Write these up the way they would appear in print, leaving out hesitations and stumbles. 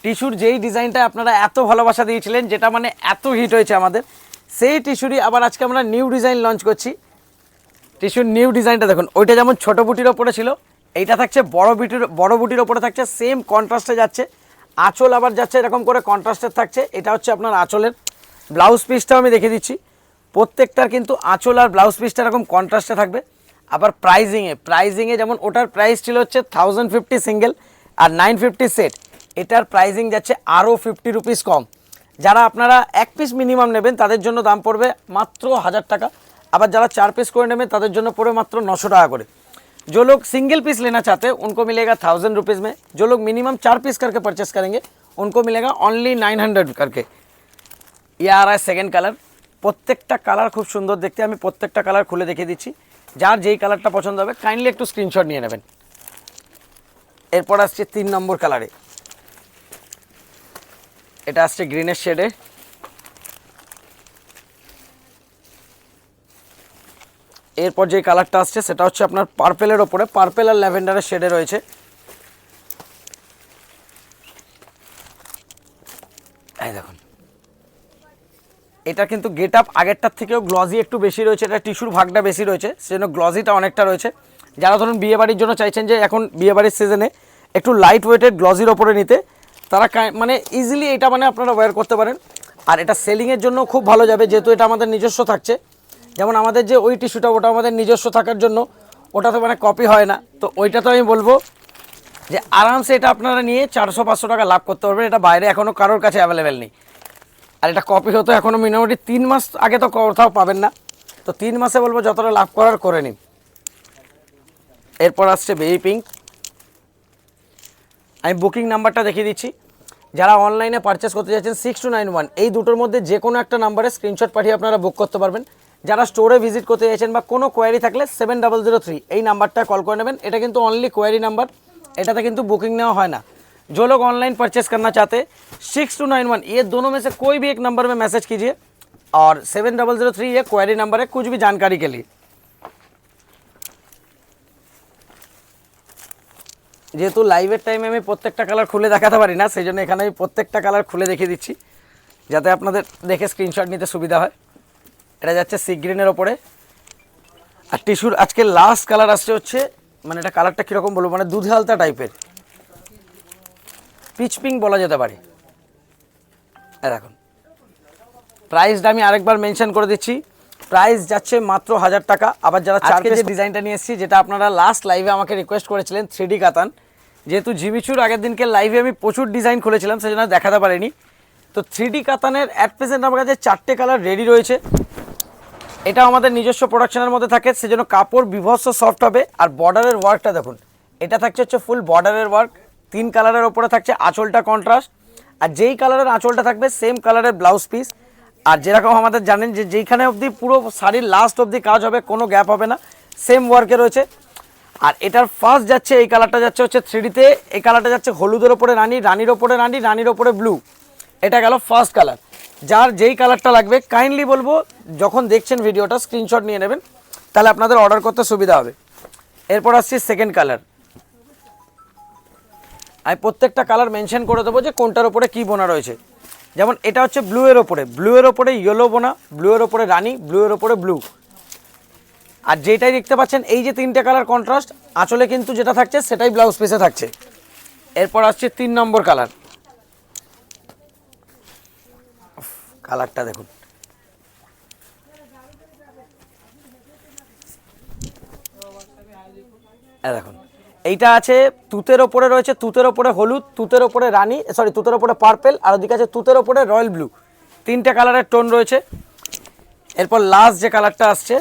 টিস্যুর যেই ডিজাইনটা আপনারা এত ভালোবাসা দিয়েছিলেন, যেটা মানে এত হিট হয়েছে আমাদের, সেই টিস্যুরই আবার আজকে আমরা নিউ ডিজাইন লঞ্চ করছি। টিস্যুর নিউ ডিজাইনটা দেখুন, ওইটা যেমন ছোট বুটির ওপরে ছিল, এইটা থাকছে বড় বুটির ওপরে থাকছে, সেম কন্ট্রাস্টে যাচ্ছে। আঁচল আবার যাচ্ছে এরকম করে কন্ট্রাস্টের থাকছে। এটা হচ্ছে আপনার আঁচলের ব্লাউজ পিসটাও আমি দেখে দিচ্ছি। প্রত্যেকটার কিন্তু আঁচল আর ব্লাউজ পিসটা এরকম কন্ট্রাস্টে থাকবে। আবার প্রাইজিংয়ে যেমন ওটার প্রাইস ছিল হচ্ছে 1050 সিঙ্গেল আর 950 সেট, এটার প্রাইজিং যাচ্ছে আরও 50 রুপিস কম। যারা আপনারা এক পিস মিনিমাম নেবেন তাদের জন্য দাম পড়বে মাত্র 1000 টাকা। আবার যারা 4 पीस করে নেবেন তাদের জন্য পড়বে মাত্র 900 টাকা করে। जो लोग सिंगल पीस लेना चाहते हैं उनको मिलेगा 1000 रुपीज़ में। जो लोग मिनिमम 4 पीस करके परचेस करेंगे उनको मिलेगा ओनली 900 करके। ये आ रहा है सेकेंड कलर। প্রত্যেকটা কালার খুব সুন্দর দেখতে, আমি প্রত্যেকটা কালার খুলে দেখিয়ে দিচ্ছি। যার যেই কালারটা পছন্দ হবে কাইন্ডলি একটু স্ক্রিনশট নিয়ে নেবেন। এরপর আসছে 3 নম্বর কালারে, এটা আসছে গ্রিনের শেডে। এরপর যে কালারটা আসছে সেটা হচ্ছে আপনার পার্পেলের ওপরে, পার্পেল আর ল্যাভেন্ডারের শেডে রয়েছে। এই দেখুন, এটা কিন্তু গেট আপ আগেরটার থেকেও গ্লজি একটু বেশি রয়েছে, এটা টিস্যুর ভাগটা বেশি রয়েছে, সেজন্য গ্লজিটা অনেকটা রয়েছে। যারা ধরুন বিয়েবাড়ির জন্য চাইছেন যে এখন বিয়েবাড়ির সিজনে একটু লাইট ওয়েটেড গ্লজির ওপরে নিতে, তারা মানে ইজিলি এটা মানে আপনারা ওয়্যার করতে পারেন। আর এটা সেলিংয়ের জন্য খুব ভালো যাবে, যেহেতু এটা আমাদের নিজস্ব থাকছে। যেমন আমাদের যে ওই টিস্যুটা, ওটা আমাদের নিজস্ব থাকার জন্য ওটাতে মানে কপি হয় না। তো ওইটা তো আমি বলবো যে আরামসে এটা আপনারা নিয়ে 400-500 টাকা লাভ করতে পারবেন। এটা বাইরে এখনও কারোর কাছে অ্যাভেলেবেল নেই। আর এটা কপি হতো এখনও মিনিমাম 3 মাস আগে, তো কোথাও পাবেন না। তো 3 মাসে বলবো যতটা লাভ করার করে নিন। এরপর আসছে বেবি পিঙ্ক। আমি বুকিং নাম্বারটা দেখিয়ে দিচ্ছি। যারা অনলাইনে পারচেস করতে যাচ্ছেন 6291, এই দুটোর মধ্যে যে কোনো একটা নাম্বারে স্ক্রিনশট পাঠিয়ে আপনারা বুক করতে পারবেন। যারা স্টোরে ভিজিট করতে চাইছেন বা কোনো কোয়ারি থাকলে 7003 এই নাম্বারটা কল করে নেবেন। এটা কিন্তু অনলি কোয়ারি নাম্বার, এটাতে কিন্তু बुकिंग नेওয়া হয় না। जो लोग ऑनलाइन परचेस करना चाहते 6291 ये दोनों में से कोई भी एक नंबर में मैसेज कीजिए और 7003 ये क्वेरी नंबर है कुछ भी जानकारी के लिए। যেহেতু লাইভের টাইমে আমি প্রত্যেকটা কালার খুলে দেখাতে পারি না, সেই জন্য এখানে আমি প্রত্যেকটা কালার খুলে দেখিয়ে দিচ্ছি যাতে আপনাদের দেখে স্ক্রিনশট নিতে সুবিধা হয়। এটা যাচ্ছে সি গ্রিনের ওপরে। আর টিস্যুর আজকে লাস্ট কালার আসছে হচ্ছে, মানে এটা কালারটা কীরকম বলবো, মানে দুধে হালতা টাইপের, পিচ পিঙ্ক বলা যেতে পারে। দেখুন প্রাইসটা আমি আরেকবার মেনশন করে দিচ্ছি, প্রাইস যাচ্ছে মাত্র 1000 টাকা। আবার যারা 4 পিস ডিজাইনটা নিয়ে এসেছি, যেটা আপনারা লাস্ট লাইভে আমাকে রিকোয়েস্ট করেছিলেন 3D কাতান, যেহেতু জিমিচুর আগের দিনকে লাইভে আমি প্রচুর ডিজাইন খুলেছিলাম সেজন্য দেখাতে পারিনি। তো 3D কাতানের অ্যাট প্রেজেন্ট আমার কাছে 4টে কালার রেডি রয়েছে। এটা আমাদের নিজস্ব প্রোডাকশনের মধ্যে থাকে, সেজন্য কাপড় বিভৎস সফট হবে। আর বর্ডারের ওয়ার্কটা দেখুন, এটা থাকছে হচ্ছে ফুল বর্ডারের ওয়ার্ক, 3 কালারের ওপরে থাকছে, আঁচলটা কন্ট্রাস্ট। আর যেই কালারের আঁচলটা থাকবে সেম কালারের ব্লাউজ পিস। আর যেরকম আমাদের জানেন যে যেইখানে অবধি পুরো শাড়ির লাস্ট অবধি কাজ হবে, কোনো গ্যাপ হবে না, সেম ওয়ার্কে রয়েছে। আর এটার ফার্স্ট যাচ্ছে এই কালারটা যাচ্ছে হচ্ছে 3Dতে, এই কালারটা যাচ্ছে হলুদের ওপরে রানী, রানীর ওপরে রানী, রানীর ওপরে ব্লু। এটা গেল ফার্স্ট কালার। যার যেই কালারটা লাগবে কাইন্ডলি বলবো যখন দেখছেন ভিডিওটা স্ক্রিনশট নিয়ে নেবেন, তাহলে আপনাদের অর্ডার করতে সুবিধা হবে। এরপর আসছি সেকেন্ড কালার। আমি প্রত্যেকটা কালার মেনশন করে দেবো যে কোনটার ওপরে কী বোনা রয়েছে। যেমন এটা হচ্ছে ব্লু এর ওপরে ইয়েলো বোনা, ব্লু এর ওপরে রানী, ব্লু এর ওপরে ব্লু। আর যেটাই দেখতে পাচ্ছেন এই যে 3টে কালার কন্ট্রাস্ট, আঁচলে কিন্তু যেটা থাকছে সেটাই ব্লাউজ পিসে থাকছে। এরপর আসছে 3 নম্বর কালার। কালারটা দেখুন, দেখুন এইটা আছে তুতের ওপরে রয়েছে, তুতের ওপরে হলুদ, তুতের ওপরে রানী, সরি তুতের ওপরে পার্পেল, আর ওদিকে আছে তুতের ওপরে রয়্যাল ব্লু। 3টে কালারের টোন রয়েছে। এরপর লাস্ট যে কালারটা আসছে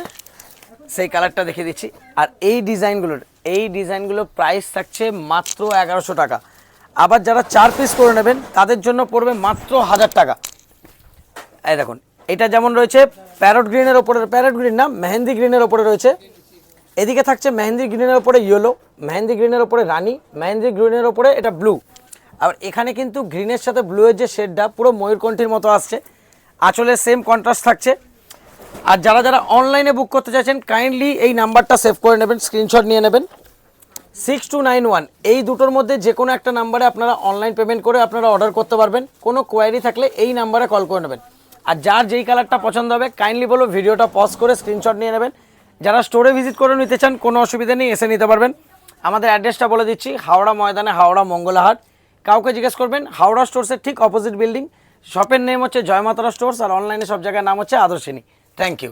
সেই কালারটা দেখিয়ে দিচ্ছি। আর এই ডিজাইনগুলোর প্রাইস থাকছে মাত্র 1100 টাকা। আবার যারা 4 পিস করে নেবেন তাদের জন্য পড়বে মাত্র 1000 টাকা। এই দেখুন এটা যেমন রয়েছে প্যারট গ্রিনের ওপরে, প্যারট গ্রিন না মেহেন্দি গ্রিনের ওপরে রয়েছে। এদিকে থাকছে মেহেন্দি গ্রিনের ওপরে ইয়েলো, মেহেন্দি গ্রিনের ওপরে রানী, মেহেন্দি গ্রিনের ওপরে এটা ব্লু। আর এখানে কিন্তু গ্রিনের সাথে ব্লুয়ের যে শেডটা পুরো ময়ূরকণ্ঠীর মতো আসছে, আঁচলে সেম কন্ট্রাস্ট থাকছে। আর যারা যারা অনলাইনে বুক করতে চাইছেন কাইন্ডলি এই নাম্বারটা সেভ করে নেবেন, স্ক্রিনশট নিয়ে নেবেন। 6291, এই দুটোর মধ্যে যে কোনো একটা নাম্বারে আপনারা অনলাইন পেমেন্ট করে আপনারা অর্ডার করতে পারবেন। কোনো কোয়ারি থাকলে এই নাম্বারে কল করে নেবেন। আর যার যেই কালারটা পছন্দ হবে কাইন্ডলি বলো ভিডিওটা পজ করে স্ক্রিনশট নিয়ে নেবেন। যারা স্টোরে ভিজিট করে নিতে চান কোনো অসুবিধা নেই, এসে নিতে পারবেন। আমাদের অ্যাড্রেসটা বলে দিচ্ছি, হাওড়া ময়দানে, হাওড়া মঙ্গলাহাট। কাউকে জিজ্ঞেস করবেন হাওড়া স্টোর্সের ঠিক অপোজিট বিল্ডিং। শপের নেম হচ্ছে জয়মাতারা স্টোর্স, আর অনলাইনে সব জায়গায় নাম হচ্ছে আদর্শিনী। Thank you.